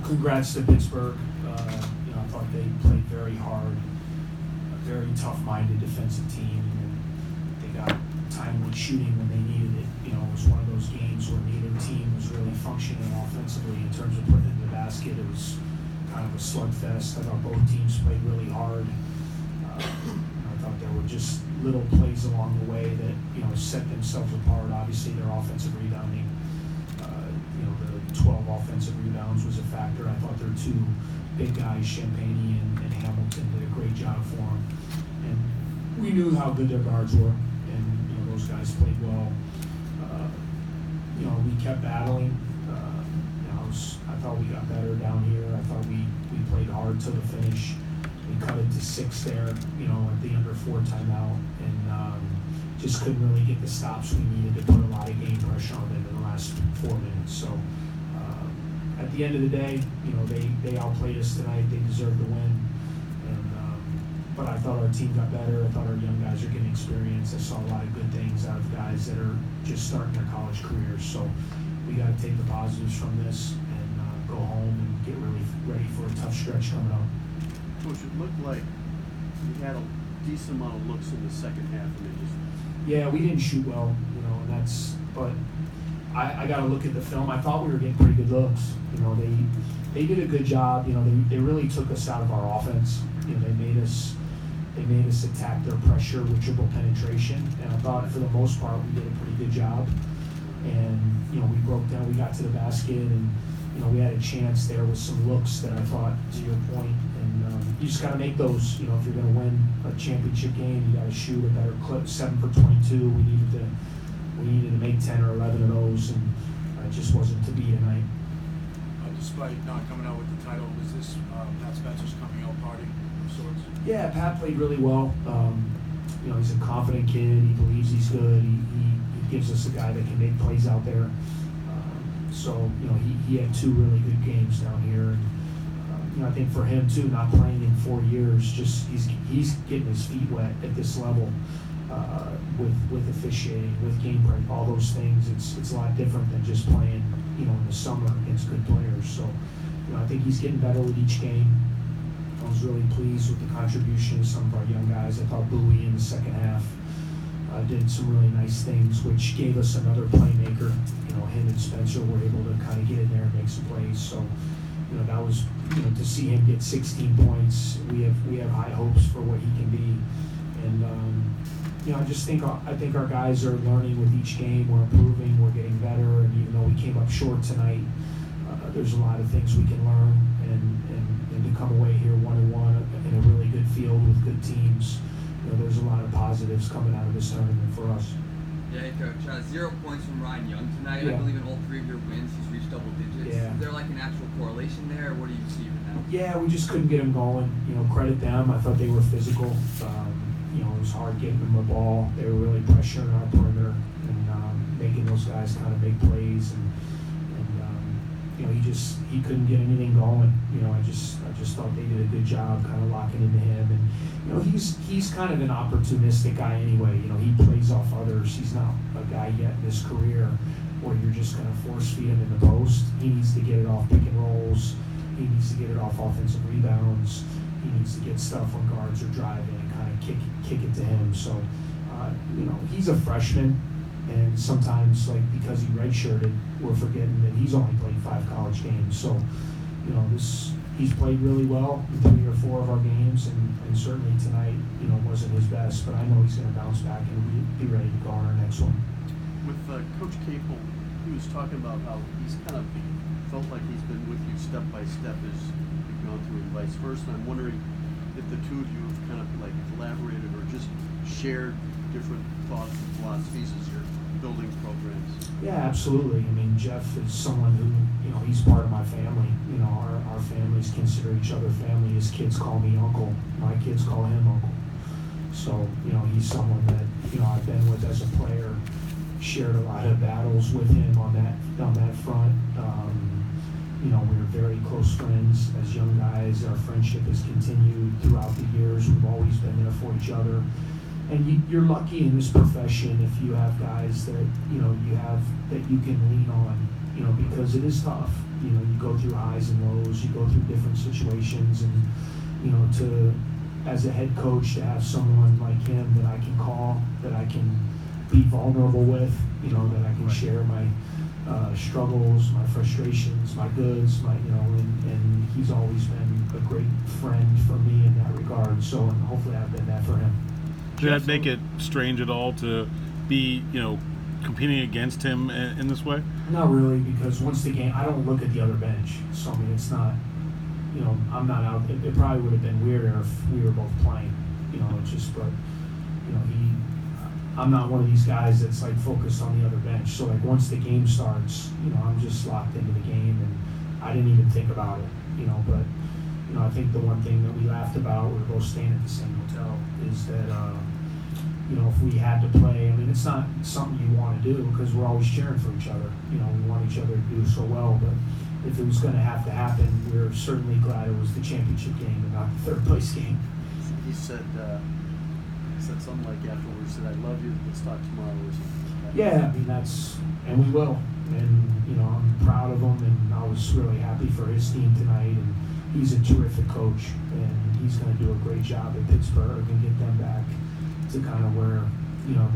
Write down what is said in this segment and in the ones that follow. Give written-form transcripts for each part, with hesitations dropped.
congrats to Pittsburgh. I thought they played very hard, a very tough-minded defensive team, and they got timely shooting when they needed it. It was one of those games where neither team was really functioning offensively in terms of putting it in the basket. It was kind of a slugfest. I thought both teams played really hard. I thought there were just little plays along the way that set themselves apart. Obviously, their offensive rebounding. The 12 offensive rebounds was a factor. I thought their two big guys, Champagnie and Hamilton, did a great job for them. And we knew how good their guards were, and those guys played well. We kept battling. I thought we got better down here. I thought we played hard till the finish. We cut it to 6 there, at the under 4 timeout, and just couldn't really get the stops we needed to put a lot of game pressure on them in the last 4 minutes. So at the end of the day, they outplayed us tonight. They deserved the win. But I thought our team got better. I thought our young guys are getting experience. I saw a lot of good things out of guys that are just starting their college careers. So we got to take the positives from this and go home and get really ready for a tough stretch coming up. Coach, it looked like we had a decent amount of looks in the second half, and they just... Yeah, we didn't shoot well, and that's. But I got to look at the film. I thought we were getting pretty good looks. They did a good job. They really took us out of our offense. They made us attack their pressure with triple penetration, and I thought for the most part we did a pretty good job. And we broke down. We got to the basket, and we had a chance there with some looks that I thought, to your point, and you just got to make those. If you're going to win a championship game, you got to shoot a better clip. 7 for 22. We needed to make 10 or 11 of those, and it just wasn't to be tonight. Despite not coming out with the title, was this Pat Spencer's coming out party of sorts? Yeah, Pat played really well. He's a confident kid. He believes he's good. He gives us a guy that can make plays out there. So he had 2 really good games down here. And I think for him too, not playing in 4 years, just he's getting his feet wet at this level with officiating, with game break, all those things. It's a lot different than just playing in the summer against good players. So I think he's getting better with each game. I was really pleased with the contribution of some of our young guys. I thought Bowie in the second half did some really nice things, which gave us another playmaker. Him and Spencer were able to kind of get in there and make some plays. So, that was, to see him get 16 points. We have high hopes for what he can be, and I think our guys are learning with each game. We're improving. We're getting better, and even though we came up short tonight, there's a lot of things we can learn, and to come away here 1-1 in a really good field with good teams. There's a lot of positives coming out of this tournament for us. Yeah, Coach. 0 points from Ryan Young tonight. Yeah. I believe in all 3 of your wins, he's reached double digits. Yeah. Is there like an actual correlation there, or what do you see with that? Yeah, we just couldn't get them going. Credit them. I thought they were physical. It was hard getting them the ball. They were really pressuring our perimeter and making those guys kind of make plays. And he couldn't get anything going. I just thought they did a good job kind of locking into him. And he's kind of an opportunistic guy anyway. He plays off others. He's not a guy yet in his career where you're just going to force feed him in the post. He needs to get it off pick and rolls. He needs to get it off offensive rebounds. He needs to get stuff when guards are driving and kind of kick it to him. So, he's a freshman, and sometimes, because he redshirted, we're forgetting that he's only played 5 college games. So, he's played really well in 3 or 4 of our games, and certainly tonight, wasn't his best. But I know he's going to bounce back and be ready to go on our next one. With Coach Capel, he was talking about how he's kind of felt like he's been with you step by step as you've gone through and vice versa. I'm wondering if the two of you have kind of collaborated or just shared different thoughts and philosophies as you're building programs. Yeah, absolutely. I mean, Jeff is someone who, he's part of my family. Our families consider each other family. His kids call me uncle. My kids call him uncle. So, he's someone that, I've been with as a player, shared a lot of battles with him on that front. We're very close friends as young guys. Our friendship has continued throughout the years. We've always been there for each other. And you're lucky in this profession if you have guys that you can lean on you know, because it is tough. You know, you go through highs and lows, you go through different situations, and, you know, as a head coach, to have someone like him that I can call, that I can be vulnerable with, you know, that I can share my struggles, my frustrations, my goods, and he's always been a great friend for me in that regard. So, and hopefully I've been that for him. Did that make it strange at all to be, competing against him in this way? Not really, because once the game, I don't look at the other bench. So, I mean, it's not, I'm not out. It probably would have been weirder if we were both playing, it's just, but, I'm not one of these guys that's like focused on the other bench. So like once the game starts, I'm just locked into the game, and I didn't even think about it, but, I think the one thing that we laughed about, we were both staying at the same hotel, is that, if we had to play, I mean, it's not something you want to do because we're always cheering for each other. We want each other to do so well, but if it was going to happen, we're certainly glad it was the championship game and not the third place game. He said something like afterwards, said, "I love you, let's talk tomorrow," or something like that. Yeah, I mean, and we will. And, I'm proud of him, and I was really happy for his team tonight. And he's a terrific coach, and he's going to do a great job at Pittsburgh and get them back to kind of where,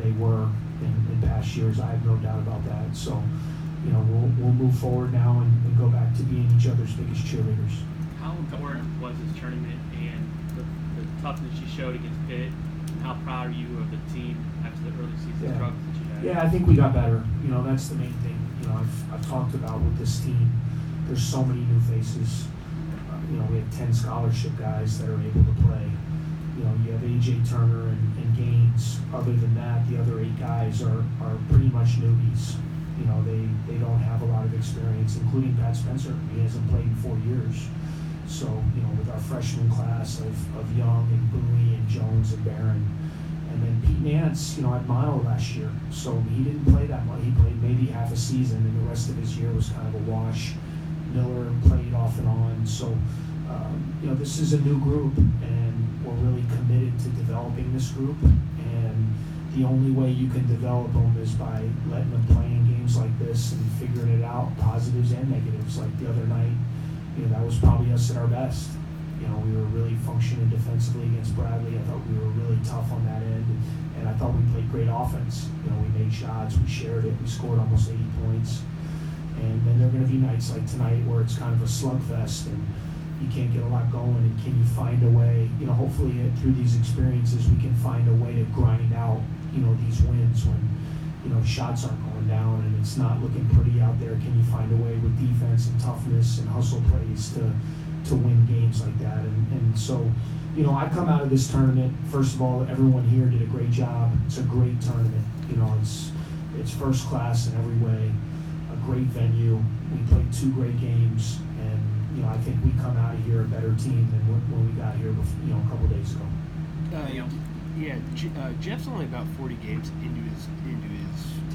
they were in past years. I have no doubt about that. So, we'll move forward now and go back to being each other's biggest cheerleaders. How important was this tournament and the toughness you showed against Pitt? And how proud are you of the team after the early season struggles that you had? Yeah, I think we got better. That's the main thing. I've talked about with this team. There's so many new faces. We have 10 scholarship guys that are able to play. You have A.J. Turner and Gaines. Other than that, the other 8 guys are pretty much newbies. They don't have a lot of experience, including Pat Spencer. He hasn't played in 4 years. So, with our freshman class of Young and Bowie and Jones and Barron. And then Pete Nance, had mono last year. So he didn't play that much. He played maybe half a season, and the rest of his year was kind of a wash. Miller played off and on. So, this is a new group, and we're really committed to developing this group. And the only way you can develop them is by letting them play in games like this and figuring it out, positives and negatives. Like the other night, that was probably us at our best. We were really functioning defensively against Bradley. I thought we were really tough on that end, and I thought we played great offense. We made shots, we shared it, we scored almost 80 points. And then there are going to be nights like tonight where it's kind of a slugfest and you can't get a lot going, and can you find a way, hopefully through these experiences we can find a way to grind out, these wins when, shots aren't going down and it's not looking pretty out there. Can you find a way with defense and toughness and hustle plays to win games like that? And so, I come out of this tournament, first of all, everyone here did a great job. It's a great tournament. It's first class in every way, a great venue. We played 2 great games, and, I think we come out of here a better team than when we got here, a couple days ago. Jeff's only about 40 games into his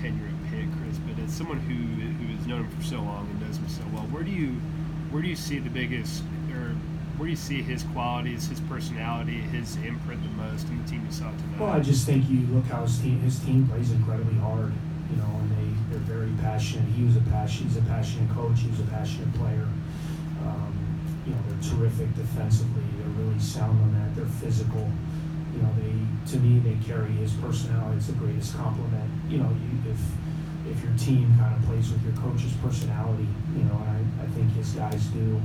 tenure at Pitt, Chris. But as someone who has known him for so long and knows him so well, where do you see the biggest, or where do you see his qualities, his personality, his imprint the most in the team you saw tonight? Well, I just think you look how his team plays incredibly hard, and they're very passionate. He's a passionate coach. He's a passionate player. They're terrific defensively. They're really sound on that. They're physical. To me, they carry his personality. It's the greatest compliment. If your team kind of plays with your coach's personality, and I think his guys do.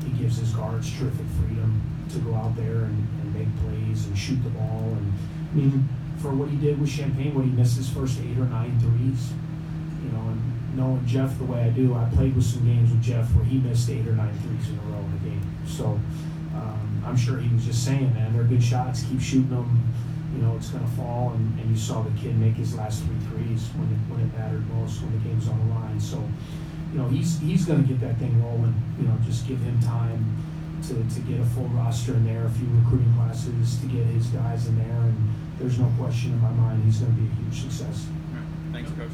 He gives his guards terrific freedom to go out there and make plays and shoot the ball. And I mean, for what he did with Champaign, what he missed his first 8 or 9 threes, and knowing Jeff the way I do, I played with some games with Jeff where he missed 8 or 9 threes in a row in a game. So I'm sure he was just saying, man, they're good shots, keep shooting them. It's going to fall, and you saw the kid make his last 3 threes when it mattered most, when the game's on the line. So, he's going to get that thing rolling. Just give him time to get a full roster in there, a few recruiting classes, to get his guys in there, and there's no question in my mind he's going to be a huge success. Thanks, Coach.